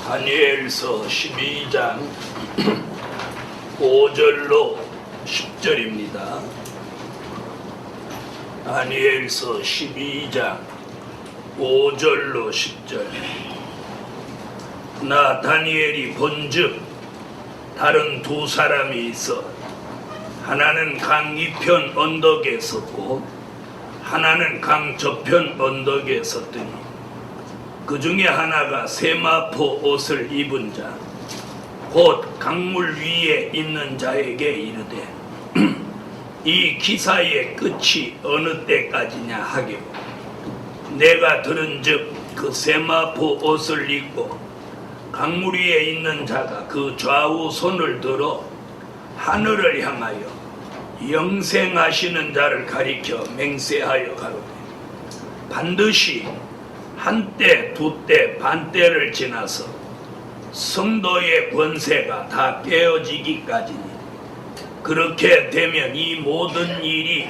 다니엘서 12장 5절로 10절입니다. 다니엘서 12장 5절로 10절. 나 다니엘이 본즉 다른 두 사람이 있어 하나는 강 이편 언덕에 섰고 하나는 강 저편 언덕에 섰더니 그 중에 하나가 세마포 옷을 입은 자 곧 강물 위에 있는 자에게 이르되 이 기사의 끝이 어느 때까지냐 하기로 내가 들은즉 그 세마포 옷을 입고 강물 위에 있는 자가 그 좌우 손을 들어 하늘을 향하여 영생하시는 자를 가리켜 맹세하여 가로되 반드시 한때 두때 반때를 지나서 성도의 권세가 다 깨어지기까지니 그렇게 되면 이 모든 일이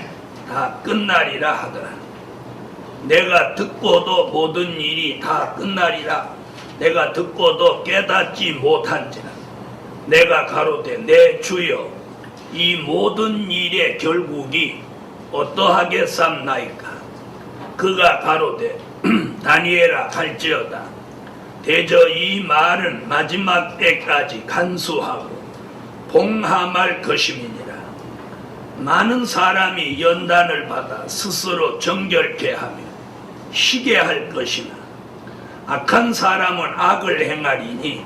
다 끝나리라 하더라. 내가 듣고도 모든 일이 다 끝나리라 내가 듣고도 깨닫지 못한지라. 내가 가로되 내 주여 이 모든 일의 결국이 어떠하겠삼나이까. 그가 가로되 다니엘아 갈지어다. 대저 이 말은 마지막 때까지 간수하고 봉함할 것임이니라. 많은 사람이 연단을 받아 스스로 정결케 하며 희게 할 것이나 악한 사람은 악을 행하리니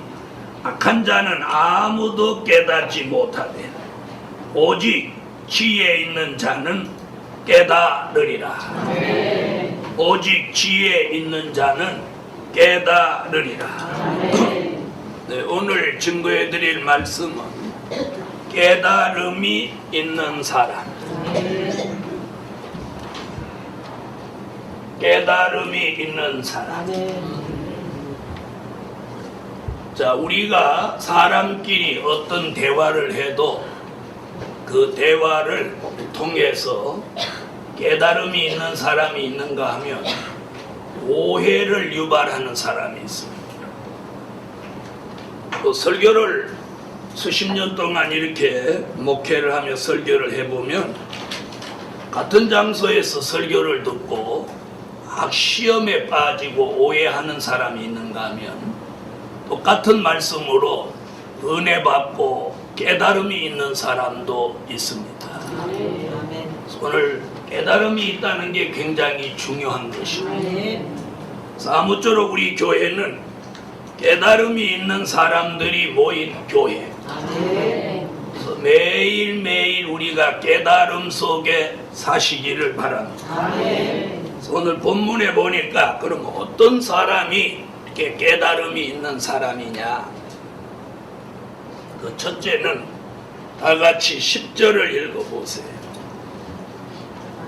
악한 자는 아무도 깨닫지 못하되 오직 지혜 있는 자는 깨달으리라. 오직 지혜 있는 자는 깨달으리라. 네, 오늘 증거해 드릴 말씀은 깨달음이 있는 사람. 깨달음이 있는 사람. 자, 우리가 사람끼리 어떤 대화를 해도 그 대화를 통해서 깨달음이 있는 사람이 있는가 하면 오해를 유발하는 사람이 있습니다. 또 설교를 수십 년 동안 이렇게 목회를 하며 설교를 해보면 같은 장소에서 설교를 듣고 시험에 빠지고 오해하는 사람이 있는가 하면 똑같은 말씀으로 은혜 받고 깨달음이 있는 사람도 있습니다. 오늘 깨달음이 있다는 게 굉장히 중요한 것입니다. 아무쪼록 우리 교회는 깨달음이 있는 사람들이 모인 교회. 그래서 매일매일 우리가 깨달음 속에 사시기를 바랍니다. 그래서 오늘 본문에 보니까 그럼 어떤 사람이 이렇게 깨달음이 있는 사람이냐. 그 첫째는 다 같이 10절을 읽어보세요.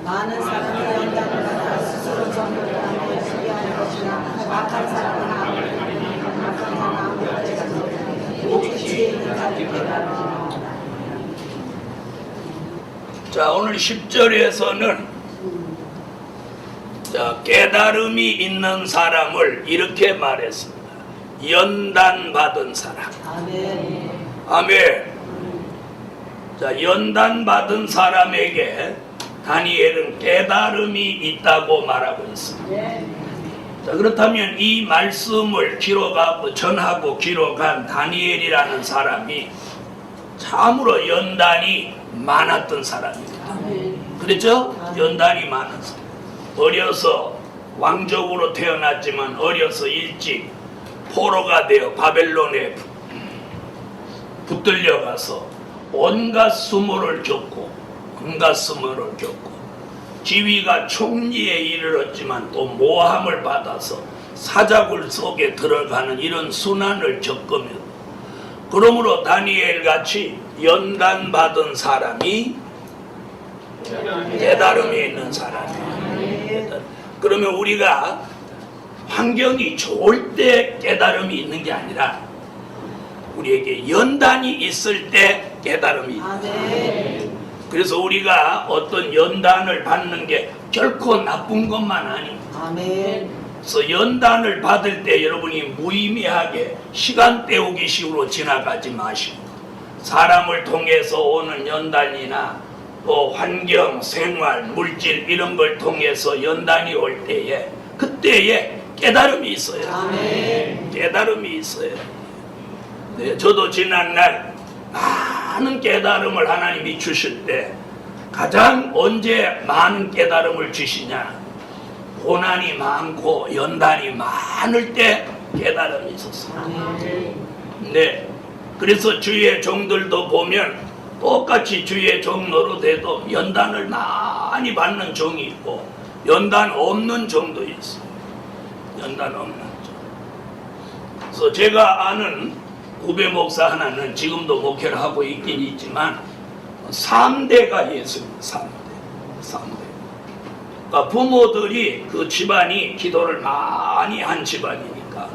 많은 사람이 연단을 받아 스스로 정결을 하며 시기하는 것이나 악한 사람은 악을 행하리니 악한 자는 아무것도 깨닫지 못하니 오직 지혜 있는 자를 깨달으리라. 자, 오늘 10절에서는 깨달음이 있는 사람을 이렇게 말했습니다. 연단받은 사람. 아멘. 아멘. 자, 연단받은 사람에게 다니엘은 깨달음이 있다고 말하고 있습니다. 자, 그렇다면 이 말씀을 전하고 기록한 다니엘이라는 사람이 참으로 연단이 많았던 사람입니다. 그렇죠? 연단이 많은 사람. 어려서 왕족으로 태어났지만 어려서 일찍 포로가 되어 바벨론에 붙들려가서 온갖 수모를 겪고 지위가 총리에 이르렀지만 또 모함을 받아서 사자굴 속에 들어가는 이런 순환을 겪으며 그러므로 다니엘 같이 연단받은 사람이 깨달음이 있는 사람이에요. 그러면 우리가 환경이 좋을 때 깨달음이 있는 게 아니라 우리에게 연단이 있을 때 깨달음이 있다. 그래서 우리가 어떤 연단을 받는 게 결코 나쁜 것만 아닙니다. 아멘. 그래서 연단을 받을 때 여러분이 무의미하게 시간 때우기 식으로 지나가지 마시고 사람을 통해서 오는 연단이나 또 환경, 생활, 물질 이런 걸 통해서 연단이 올 때에 그때에 깨달음이 있어요. 아멘. 깨달음이 있어요. 네, 저도 지난날 많은 깨달음을 하나님이 주실 때 가장 언제 많은 깨달음을 주시냐, 고난이 많고 연단이 많을 때 깨달음이 있었어요. 네, 그래서 주의 종들도 보면 똑같이 주의 종 노릇해도 연단을 많이 받는 종이 있고 연단 없는 종도 있어요. 연단 없는 종. 그래서 제가 아는 후배 목사 하나는 지금도 목회를 하고 있긴 있지만 3대가 예수입니다. 3대. 그러니까 부모들이 그 집안이 기도를 많이 한 집안이니까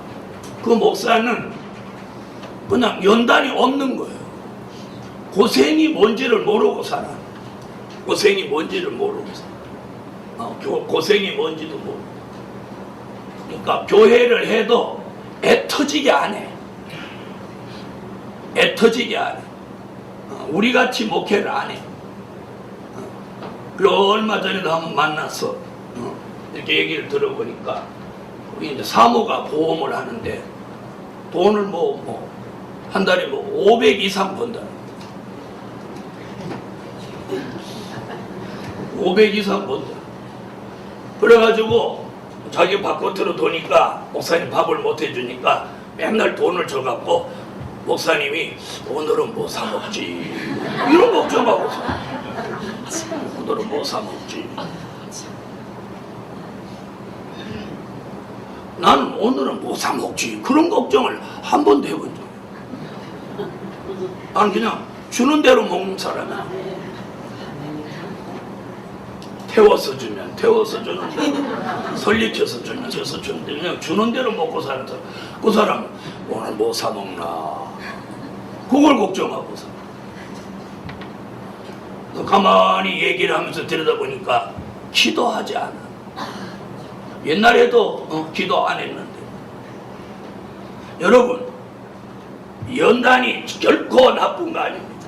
그 목사는 그냥 연단이 없는 거예요. 고생이 뭔지를 모르고 살아. 고생이 뭔지를 모르고 살아. 고생이 뭔지도 모르고. 그러니까 교회를 해도 애터지게 안 해. 애터지게 안 해. 우리같이 목회를 안 해. 그리고 얼마 전에도 한번 만나서 이렇게 얘기를 들어보니까 우리 이제 사모가 보험을 하는데 돈을 한 달에 500 이상 번다. 500 이상 번다. 그래가지고 자기 바깥으로 도니까 목사님 밥을 못 해주니까 맨날 돈을 줘갖고 목사님이 오늘은 뭐 사 먹지 이런 걱정하고 오늘은 뭐 사 먹지. 나는 오늘은 뭐 사 먹지 그런 걱정을 한 번도 해본 적 없어요. 나는 그냥 주는 대로 먹는 사람이야. 태워서 주면 태워서 주는데 설리켜서 주면 져서 주는데 그냥 주는 대로 먹고 사는 사람. 그 사람 오늘 뭐 사 먹나 그걸 걱정하고 살아. 가만히 얘기를 하면서 들여다보니까 기도하지 않아. 옛날에도 기도 안 했는데. 여러분, 연단이 결코 나쁜 거 아닙니다.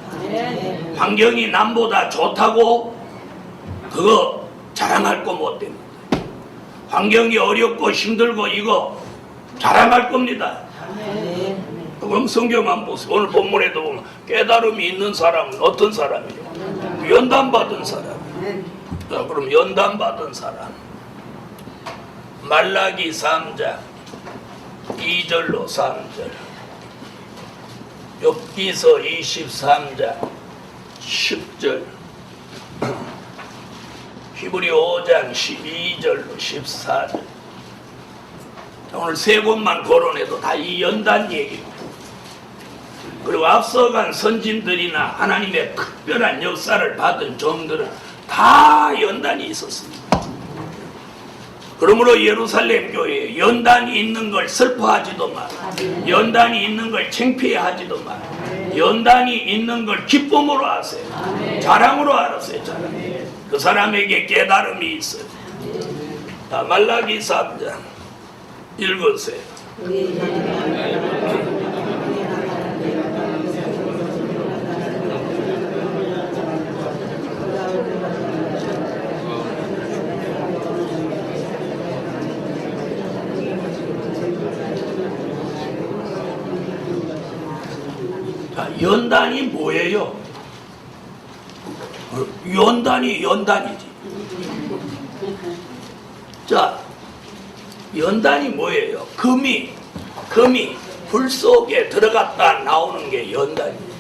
환경이 남보다 좋다고 그거 자랑할 거 못 됩니다. 환경이 어렵고 힘들고 이거 자랑할 겁니다. 그럼 성경만 보세요. 오늘 본문에도 보면 깨달음이 있는 사람은 어떤 사람이에요? 연단받은 사람. 자, 그럼 연단받은 사람. 말라기 3장 2절로 3절, 욥기서 23장 10절, 히브리 5장 12절로 14절. 오늘 세 곳만 거론해도 다 이 연단 얘기입니다. 그리고 앞서간 선진들이나 하나님의 특별한 역사를 받은 종들은 다 연단이 있었습니다. 그러므로 예루살렘 교회에 연단이 있는 걸 슬퍼하지도 마라. 연단이 있는 걸 창피해하지도 마라. 연단이 있는 걸 기쁨으로 하세요. 자랑으로 알았어요. 자랑. 그 사람에게 깨달음이 있어요. 자, 말라기 3장 읽으세요. 연단이 뭐예요? 연단이 연단이지. 자, 연단이 뭐예요? 금이 불 속에 들어갔다 나오는 게 연단이에요.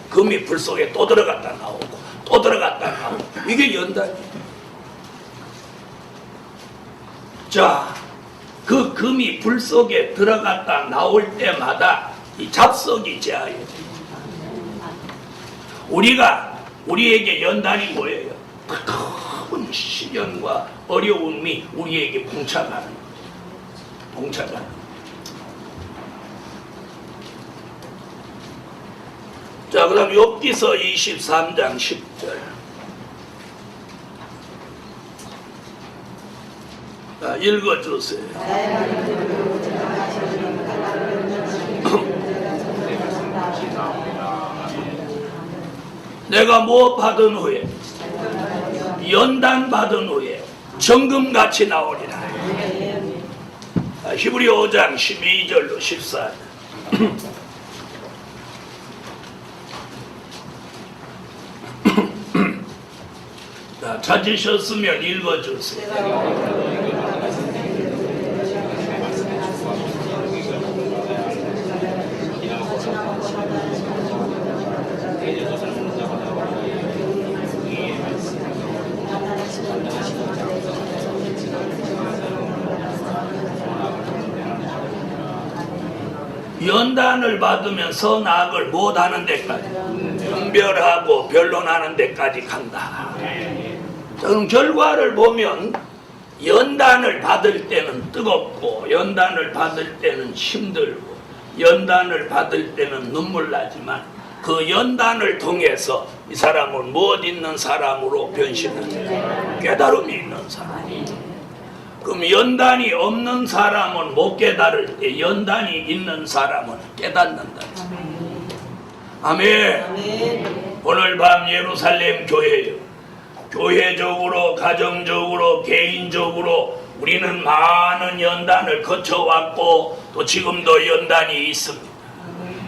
금이 불 속에 또 들어갔다 나오고 또 들어갔다 나오고 이게 연단이에요. 자, 그 금이 불 속에 들어갔다 나올 때마다 이 잡석이 제하여야 돼요. 우리에게 연단이 뭐예요? 큰 시련과 어려움이 우리에게 봉착하는 거예요. 봉착하는 거예요. 자, 그 다음 욥기서 23장 10절. 자, 읽어주세요. 내가 뭐 받은 후에 연단 받은 후에 정금같이 나오리라. 히브리서 5장 12절로 14절. 자, 찾으셨으면 읽어주세요. 연단을 받으면 선악을 못하는 데까지, 분별하고 변론하는 데까지 간다. 그럼 결과를 보면 연단을 받을 때는 뜨겁고, 연단을 받을 때는 힘들고, 연단을 받을 때는 눈물 나지만 그 연단을 통해서 이 사람은 무엇 있는 사람으로 변신한다. 깨달음이 있는 사람. 그럼 연단이 없는 사람은 못 깨달을 때 연단이 있는 사람은 깨닫는다. 아멘. 오늘 밤 예루살렘 교회요. 교회적으로, 가정적으로, 개인적으로 우리는 많은 연단을 거쳐왔고 또 지금도 연단이 있습니다.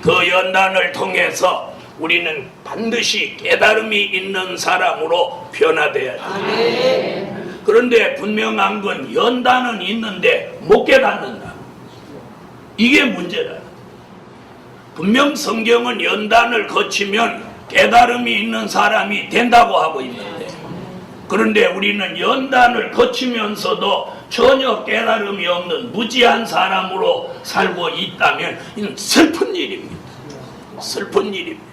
그 연단을 통해서 우리는 반드시 깨달음이 있는 사람으로 변화돼야 됩니다. 그런데 분명한 건 연단은 있는데 못 깨닫는다. 이게 문제다. 분명 성경은 연단을 거치면 깨달음이 있는 사람이 된다고 하고 있는데, 그런데 우리는 연단을 거치면서도 전혀 깨달음이 없는 무지한 사람으로 살고 있다면 이는 슬픈 일입니다. 슬픈 일입니다.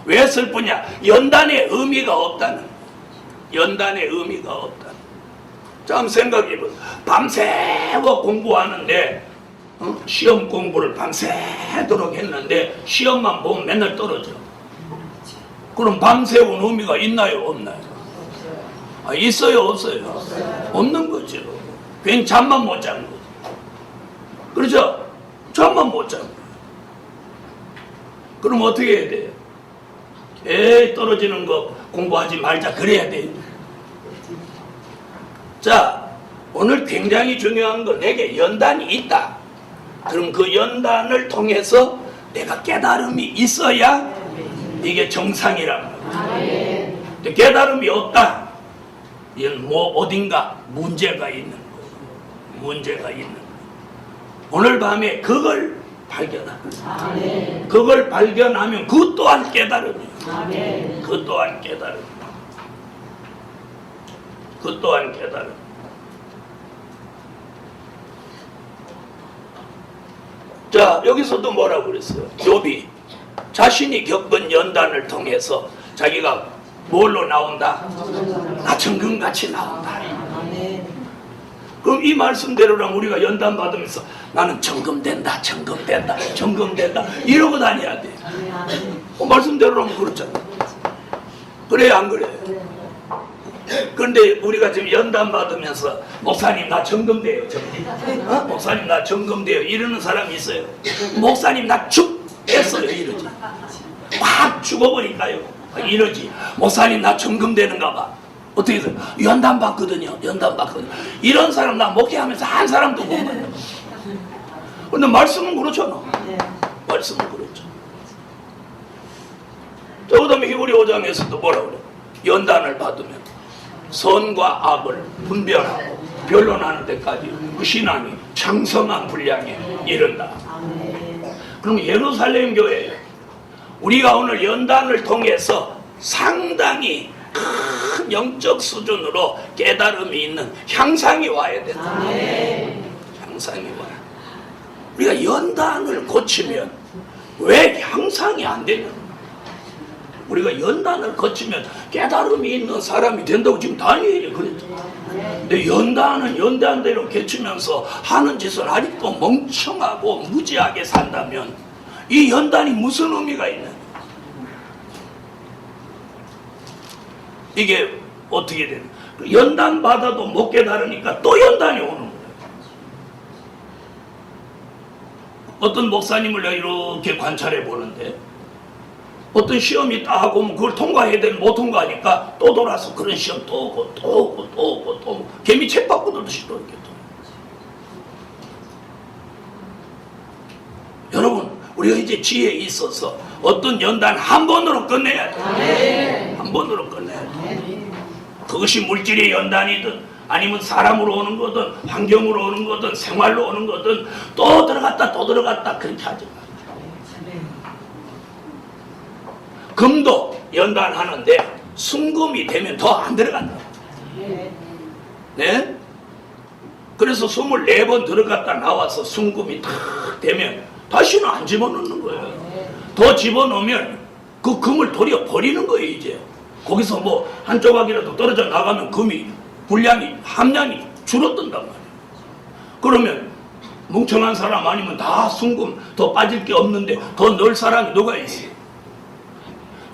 왜 슬프냐? 연단의 의미가 없다는 거예요. 연단의 의미가 없다는. 자, 한번 생각해보세요. 밤새워 공부하는데 시험 공부를 밤새도록 했는데 시험만 보면 맨날 떨어져. 그럼 밤새운 의미가 있나요? 없나요? 아, 있어요? 없어요? 없는 거죠. 괜히 잠만 못 자는 거죠. 그렇죠? 잠만 못 자는 거예요. 그럼 어떻게 해야 돼요? 에이, 떨어지는 거 공부하지 말자 그래야 돼요. 자, 오늘 굉장히 중요한 건 내게 연단이 있다. 그럼 그 연단을 통해서 내가 깨달음이 있어야 이게 정상이란 말이에요. 근데 깨달음이 없다. 이건 뭐 어딘가 문제가 있는 거예요. 문제가 있는 거예요. 오늘 밤에 그걸 발견하는. 그걸 발견하면 그 또한 깨달음이에요. 그 또한 깨달음. 그 또한 깨달음. 자, 여기서도 뭐라고 그랬어요? 욥이 자신이 겪은 연단을 통해서 자기가 뭘로 나온다? 나 정금같이 나온다. 그럼 이 말씀대로라면 우리가 연단 받으면서 나는 정금된다, 정금된다, 정금된다 이러고 다녀야 돼. 말씀대로라면 그렇잖아. 그래야 안 그래? 그런데 우리가 지금 연단 받으면서 목사님 나 정금돼요, 정금. 목사님 나 정금돼요 이러는 사람이 있어요. 목사님 나 죽겠어요 이러지. 확 죽어버릴까요? 이러지. 목사님 나 정금되는가 봐. 어떻게 해서 연단 받거든요. 연단 받거든요. 이런 사람 나 목회하면서 한 사람도 못 만나. 근데 말씀은 그렇잖아. 말씀은 그렇죠. 자, 그 다음에 히브리 5장에서도 뭐라고 그래? 연단을 받으면 선과 악을 분별하고 변론하는 데까지 그 신앙이 장성한 분량에 이른다. 그럼 예루살렘 교회 우리가 오늘 연단을 통해서 상당히 큰 영적 수준으로 깨달음이 있는 향상이 와야 된다. 향상이 와야. 우리가 연단을 고치면 왜 향상이 안 되냐? 우리가 연단을 거치면 깨달음이 있는 사람이 된다고 지금 다니엘이 그랬잖아. 근데 연단은 연단대로 거치면서 하는 짓을 아직도 멍청하고 무지하게 산다면 이 연단이 무슨 의미가 있는? 이게 어떻게 되는? 연단 받아도 못 깨달으니까 또 연단이 오는 거예요. 어떤 목사님을 내가 이렇게 관찰해 보는데 어떤 시험이 딱 오면 그걸 통과해야 되는 못 통과하니까 또 돌아서 그런 시험 또 오고 또 오고 또 오고 또 오고 개미 책 바꾸듯이 또 이렇게 또. 여러분 우리가 이제 지혜에 있어서 어떤 연단 한 번으로 끝내야 돼. 한 번으로 끝내야 돼. 그것이 물질의 연단이든 아니면 사람으로 오는 거든 환경으로 오는 거든 생활로 오는 거든 또 들어갔다 또 들어갔다 그렇게 하지 마. 금도 연단하는데 순금이 되면 더 안 들어간다. 네? 그래서 24번 들어갔다 나와서 순금이 탁 되면 다시는 안 집어넣는 거예요. 더 집어넣으면 그 금을 도리어 버리는 거예요. 이제 거기서 뭐 한 조각이라도 떨어져 나가면 금이 분량이 함량이 줄어든단 말이에요. 그러면 멍청한 사람 아니면 다 순금 더 빠질 게 없는데 더 넣을 사람이 누가 있어요?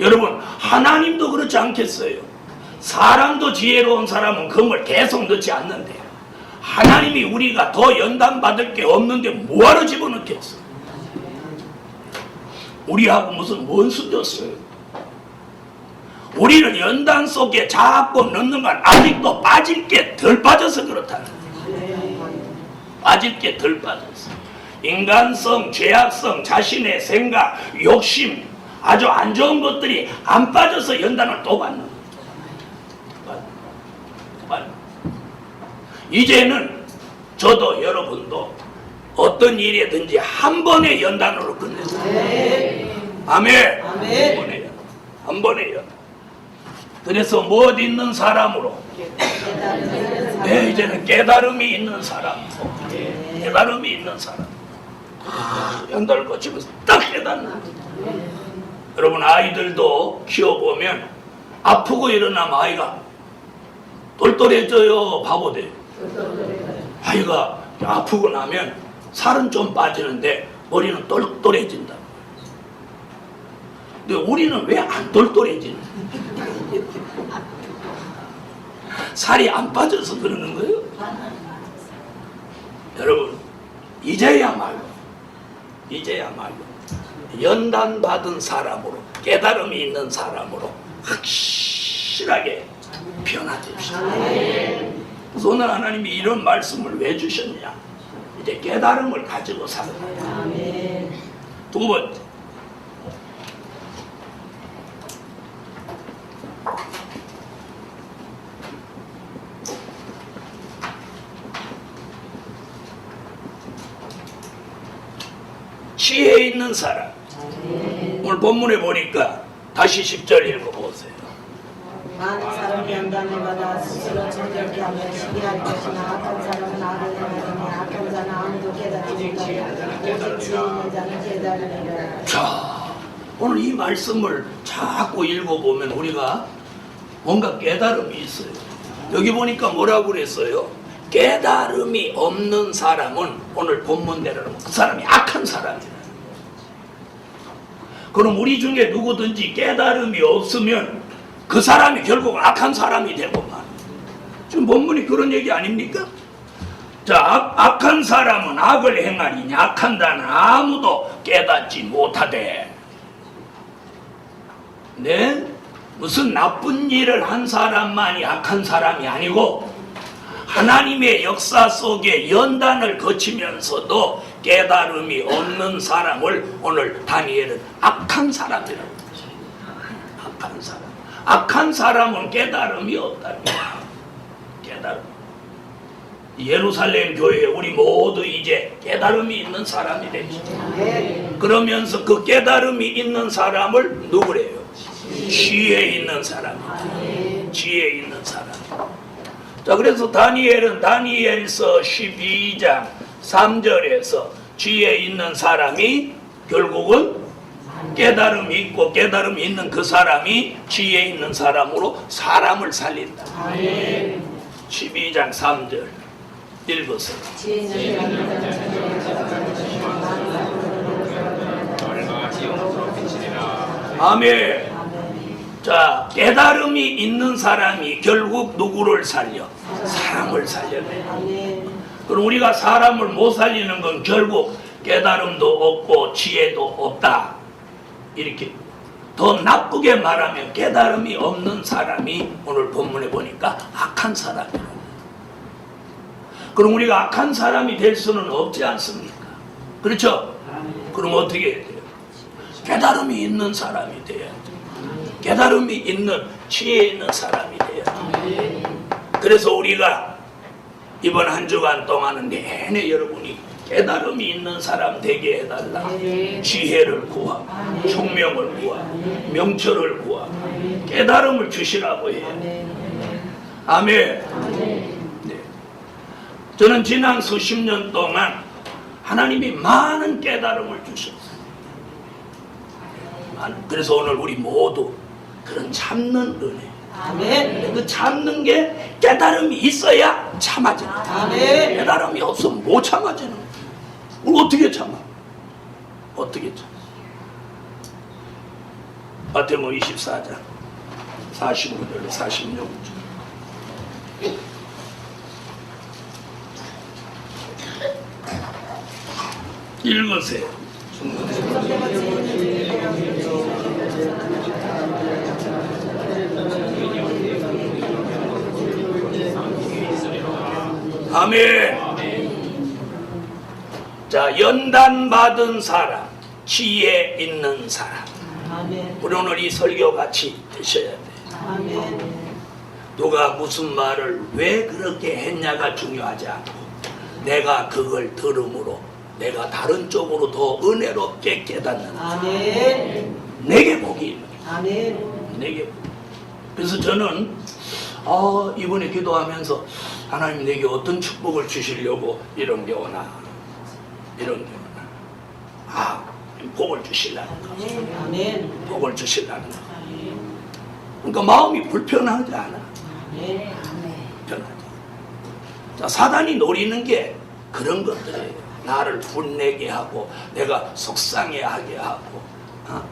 여러분 하나님도 그렇지 않겠어요? 사람도 지혜로운 사람은 금을 계속 넣지 않는데 하나님이 우리가 더 연단받을 게 없는데 뭐하러 집어넣겠어? 우리하고 무슨 뭔 수졌어요? 우리는 연단 속에 자꾸 넣는 건 아직도 빠질 게 덜 빠져서 그렇다는 거예요. 빠질 게 덜 빠졌어. 인간성, 죄악성, 자신의 생각, 욕심 아주 안 좋은 것들이 안 빠져서 연단을 또 받는 거예요. 이제는 저도 여러분도 어떤 일이든지 한 번의 연단으로 끝내세요. 아멘. 한 번의 연단. 그래서 못 있는 사람으로 이제는 깨달음이 있는 사람, 깨달음이 있는 사람 연단을 거치면서 딱 깨닫는. 여러분 아이들도 키워보면 아프고 일어나면 아이가 똘똘해져요, 바보 돼요. 아이가 아프고 나면 살은 좀 빠지는데 머리는 똘똘해진다. 근데 우리는 왜 안 똘똘해지는? 살이 안 빠져서 그러는 거예요. 여러분 이제야말로 연단받은 사람으로 깨달음이 있는 사람으로 확실하게 변화됩시다. 그래서 오늘 하나님이 이런 말씀을 왜 주셨냐? 이제 깨달음을 가지고 사는 거예요. 두 번째, 지혜 있는 사람. 오늘 본문에 보니까 다시 10절 읽어보세요. 많은 사람이 연단을 받아 스스로 정결케 하며 시기할 것이나 악한 사람은 악을 행하느니 악한 자는 아무도 깨닫지 못하여 오직 지혜 있는 자는 깨달으리라. 자, 오늘 이 말씀을 자꾸 읽어보면 우리가 뭔가 깨달음이 있어요. 여기 보니까 뭐라고 그랬어요? 깨달음이 없는 사람은 오늘 본문대로는 그 사람이 악한 사람이다. 그럼 우리 중에 누구든지 깨달음이 없으면 그 사람이 결국 악한 사람이 되고만. 지금 본문이 그런 얘기 아닙니까? 자, 악한 사람은 악을 행하니 악한다는 아무도 깨닫지 못하되. 네? 무슨 나쁜 일을 한 사람만이 악한 사람이 아니고 하나님의 역사 속에 연단을 거치면서도 깨달음이 없는 사람을 오늘 다니엘은 악한 사람이라고 했어요. 악한 사람. 악한 사람은 깨달음이 없다는 거예요. 깨달음. 예루살렘 교회에 우리 모두 이제 깨달음이 있는 사람이 됩시다. 그러면서 그 깨달음이 있는 사람을 누구래요? 지혜 있는 사람. 지혜 있는 사람. 자, 그래서 다니엘은 다니엘서 12장 3절에서 지혜 있는 사람이 결국은 깨달음이 있고 깨달음이 있는 그 사람이 지혜 있는 사람으로 사람을 살린다. 12장 3절 읽으세요. 아멘. 자, 깨달음이 있는 사람이 결국 누구를 살려? 사람을 살려내. 그럼 우리가 사람을 못 살리는 건 결국 깨달음도 없고 지혜도 없다. 이렇게 더 나쁘게 말하면 깨달음이 없는 사람이 오늘 본문에 보니까 악한 사람이에요. 그럼 우리가 악한 사람이 될 수는 없지 않습니까? 그렇죠? 그럼 어떻게 해야 돼요? 깨달음이 있는 사람이 돼야 돼요. 깨달음이 있는 지혜 있는 사람이 돼야 돼요. 그래서 우리가 이번 한 주간 동안은 내내 여러분이 깨달음이 있는 사람 되게 해달라. 지혜를 구하, 총명을 구하, 명철을 구하, 깨달음을 주시라고 해요. 아멘. 네. 저는 지난 수십 년 동안 하나님이 많은 깨달음을 주셨어요. 그래서 오늘 우리 모두 그런 참는 은혜. 아멘. 그 참는 게 깨달음이 있어야 참아지는 거예요. 아멘. 깨달음이 없으면 못 참아지는 거예요. 우리 어떻게 참아? 어떻게 참아? 마태복음 24장 45절로 46절 읽으세요. 아멘. 자, 연단 받은 사람, 지혜 있는 사람. 아멘. 우리 오늘 이 설교 같이 드셔야 돼. 아멘. 누가 무슨 말을 왜 그렇게 했냐가 중요하지 않고 내가 그걸 들음으로 내가 다른 쪽으로 더 은혜롭게 깨닫는 아멘. 내게 복이 있는 거예요. 아멘. 내게 복. 그래서 저는 이번에 기도하면서 하나님 내게 어떤 축복을 주시려고 이런 게 오나 이런 게 오나 복을 주시려는 거. 아멘. 복을 주시려는 거. 그러니까 마음이 불편하지 않아. 아멘. 편하지. 자, 사단이 노리는 게 그런 것들이에요. 나를 분내게 하고 내가 속상해하게 하고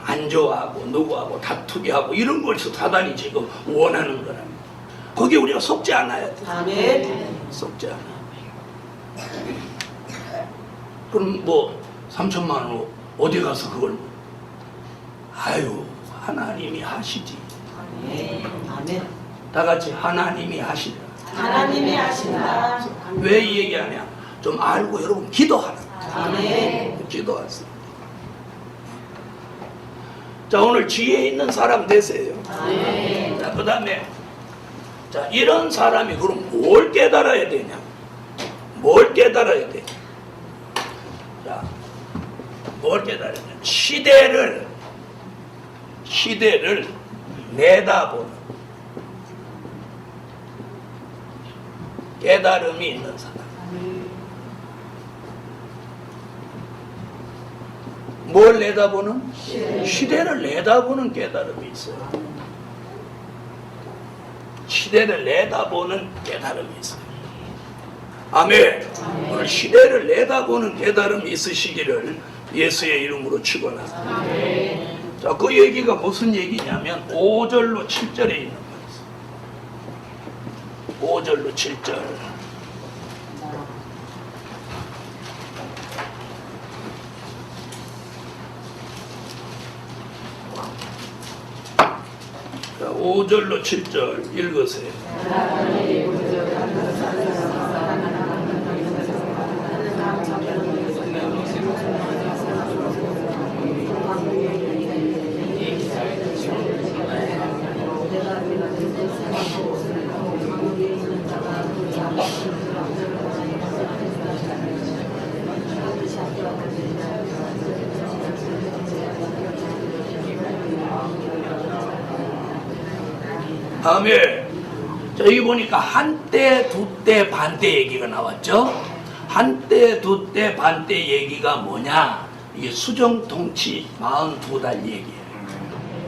안 좋아하고 누구하고 다투게 하고 이런 걸 사단이 지금 원하는 거라. 거기에 우리가 속지 않아야 돼. 아멘. 속지 않아. 그럼 뭐 3천만 원 어디 가서 그걸 아유 하나님이 하시지. 아멘. 다 같이 하나님이 하시라. 하나님이 하신다. 왜 이 얘기하냐? 좀 알고 여러분 기도하라. 아멘. 기도하세요. 자, 오늘 지혜 있는 사람 되세요. 아멘. 자, 그 다음에 자, 이런 사람이 그럼 뭘 깨달아야 되냐? 뭘 깨달아야 돼? 자, 뭘 깨달아야 되냐? 시대를 내다보는 깨달음이 있는 사람. 뭘 내다보는? 시대를 내다보는 깨달음이 있어요. 시대를 내다보는 깨달음이 있어요. 아멘. 오늘 시대를 내다보는 깨달음이 있으시기를 예수의 이름으로 축원합니다. 자, 그 얘기가 무슨 얘기냐면 5절로 7절에 있는 거예요. 5절로 7절. 자, 5절로 7절 읽으세요. 아멘. 자, 여기 보니까 한때, 두때, 반때 얘기가 나왔죠. 한때, 두때, 반때 얘기가 뭐냐? 이게 수정통치 42달 얘기예요.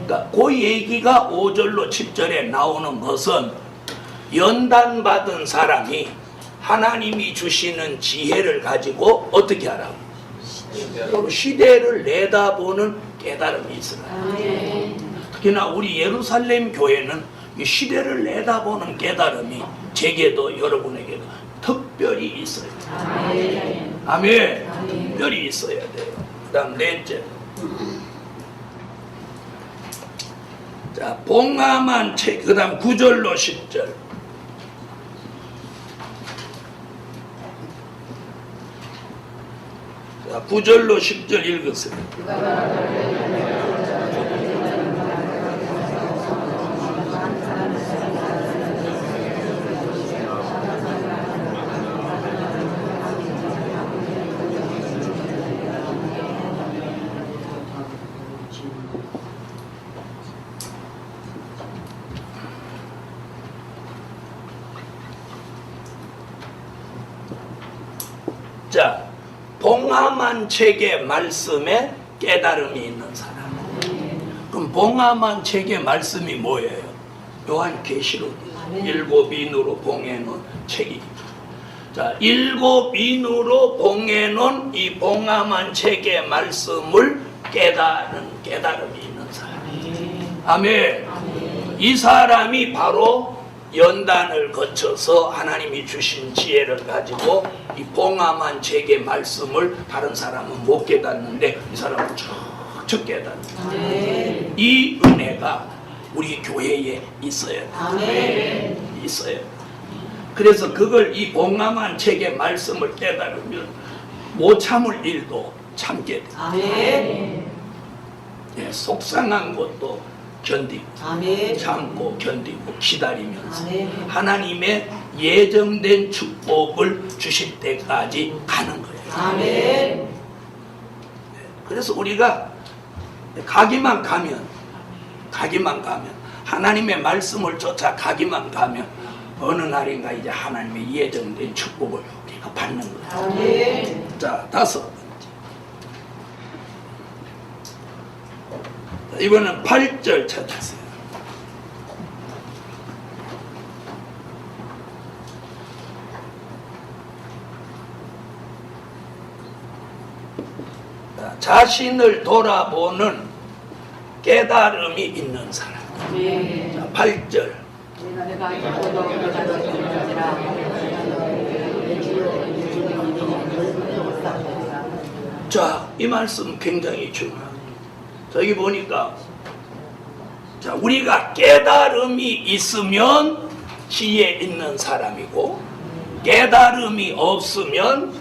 그러니까 그 얘기가 5절로 7절에 나오는 것은 연단받은 사람이 하나님이 주시는 지혜를 가지고 어떻게 하라고? 시대를 내다보는 깨달음이 있어요. 특히나 우리 예루살렘 교회는 이 시대를 내다보는 깨달음이 제게도 여러분에게도 특별히 있어요. 아멘. 특별히 있어야 돼요. 그 다음 넷째. 자, 봉함한 책, 그 다음 9절로 10절. 자, 9절로 10절 읽으세요. 자, 봉함한 책의 말씀에 깨달음이 있는 사람. 그럼 봉함한 책의 말씀이 뭐예요? 요한계시록 7인으로 봉해놓은 책이죠. 자, 7인으로 봉해놓은 이 봉함한 책의 말씀을 깨달은 깨달음이 있는 사람. 아멘. 이 사람이 바로 연단을 거쳐서 하나님이 주신 지혜를 가지고 이 봉함한 책의 말씀을 다른 사람은 못 깨닫는데 이 사람은 척척 깨닫는 이 은혜가 우리 교회에 있어야 돼요. 있어요. 그래서 그걸 이 봉함한 책의 말씀을 깨달으면 못 참을 일도 참게 돼요. 예, 속상한 것도 견디고 참고 견디고 기다리면서 하나님의 예정된 축복을 주실 때까지 가는 거예요. 그래서 우리가 가기만 가면 하나님의 말씀을 쫓아 가기만 가면 어느 날인가 이제 하나님의 예정된 축복을 우리가 받는 거예요. 자, 다섯. 이번엔 8절 찾으세요. 자신을 돌아보는 깨달음이 있는 사람. 자, 8절. 자, 이 말씀 굉장히 중요합니다. 저기 보니까 자, 우리가 깨달음이 있으면 지혜 있는 사람이고 깨달음이 없으면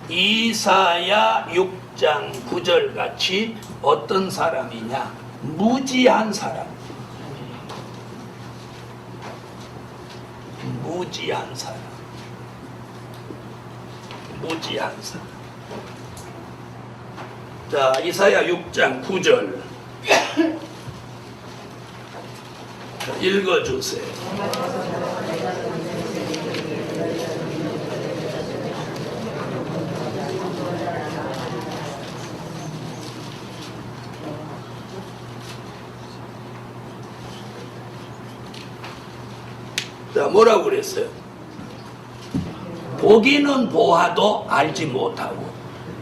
이사야 6장 9절 같이 어떤 사람이냐? 무지한 사람. 무지한 사람. 무지한 사람. 자, 이사야 6장 9절 읽어주세요. 자, 뭐라고 그랬어요? 보기는 보아도 알지 못하고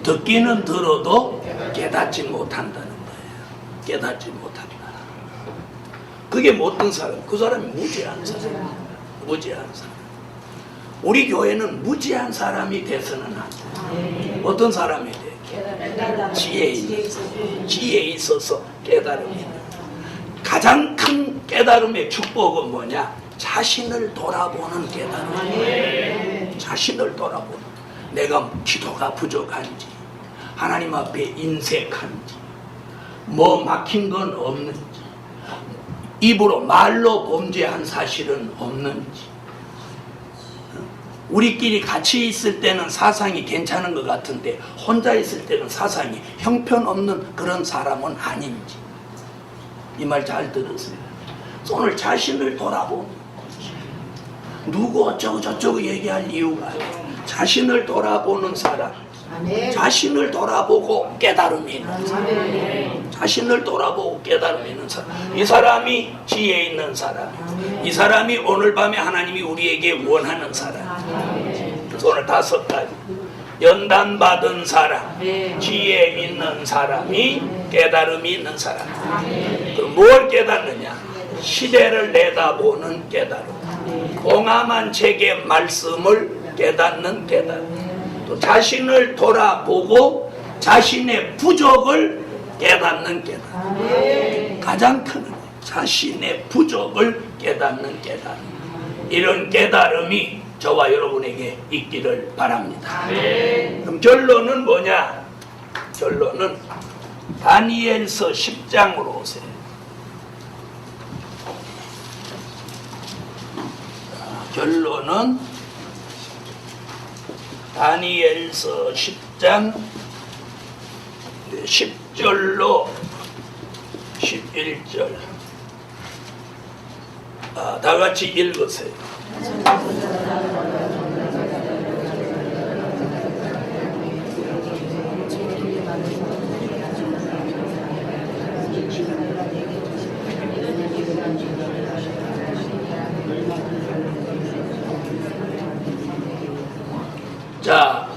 듣기는 들어도 깨닫지 못한다는 거예요. 깨닫지 못한다. 그게 어떤 사람? 그 사람이 무지한 사람. 무지한 사람. 우리 교회는 무지한 사람이 돼서는 안 돼. 어떤 사람이 돼? 지혜 있는 사람. 지혜 있어서 깨달음이 있는. 가장 큰 깨달음의 축복은 뭐냐? 자신을 돌아보는 깨달음. 자신을 돌아보는. 내가 기도가 부족한지, 하나님 앞에 인색한지, 뭐 막힌 건 없는지, 입으로 말로 범죄한 사실은 없는지. 우리끼리 같이 있을 때는 사상이 괜찮은 것 같은데 혼자 있을 때는 사상이 형편없는 그런 사람은 아닌지. 이 말 잘 들으세요. 오늘 자신을 돌아보는 거지. 누구 어쩌고 저쩌고 얘기할 이유가 아니에요. 자신을 돌아보는 사람. 자신을 돌아보고 깨달음이 있는 사람. 자신을 돌아보고 깨달음이 있는 사람. 이 사람이 지혜 있는 사람. 이 사람이 오늘 밤에 하나님이 우리에게 원하는 사람. 그래서 오늘 5가지. 연단받은 사람, 지혜 있는 사람이 깨달음이 있는 사람. 그럼 뭘 깨닫느냐? 시대를 내다보는 깨달음. 봉함한 책의 말씀을 깨닫는 깨달음. 또 자신을 돌아보고 자신의 부족을 깨닫는 깨달음. 가장 큰 은혜. 자신의 부족을 깨닫는 깨달음. 이런 깨달음이 저와 여러분에게 있기를 바랍니다. 그럼 결론은 뭐냐? 결론은 다니엘서 10장으로 오세요. 결론은 다니엘서 10장 10절로 11절. 다 같이 읽으세요. 자,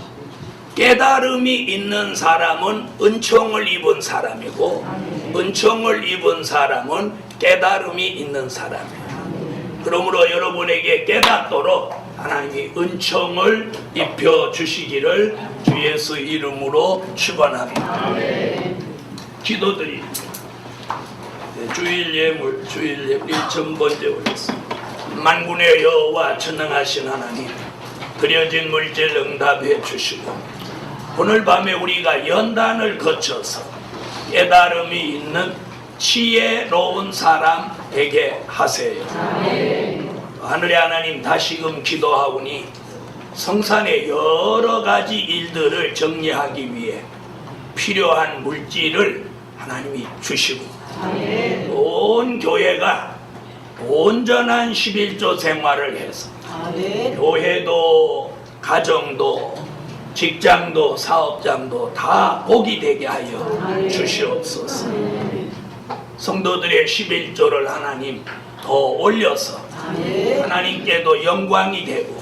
깨달음이 있는 사람은 은총을 입은 사람이고, 은총을 입은 사람은 깨달음이 있는 사람이에요. 그러므로 여러분에게 깨닫도록 하나님이 은총을 입혀 주시기를 주 예수 이름으로 축원합니다. 기도드립니다. 주일 예물, 주일 예물 1,000번째 올렸습니다. 만군의 여호와 전능하신 하나님, 그려진 물질 응답해 주시고 오늘 밤에 우리가 연단을 거쳐서 깨달음이 있는 지혜로운 사람 되게 하세요. 하늘의 하나님, 다시금 기도하오니 성산의 여러 가지 일들을 정리하기 위해 필요한 물질을 하나님이 주시고 온 교회가 온전한 11조 생활을 해서 교회도 가정도 직장도 사업장도 다 복이 되게 하여 주시옵소서. 성도들의 11조를 하나님 더 올려서 하나님께도 영광이 되고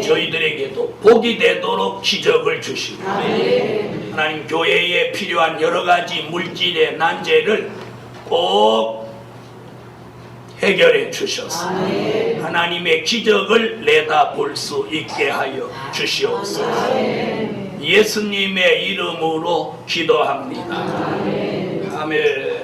저희들에게도 복이 되도록 기적을 주시고 하나님 교회에 필요한 여러 가지 물질의 난제를 꼭 해결해 주셔서 하나님의 기적을 내다볼 수 있게 하여 주시옵소서. 예수님의 이름으로 기도합니다. 아멘.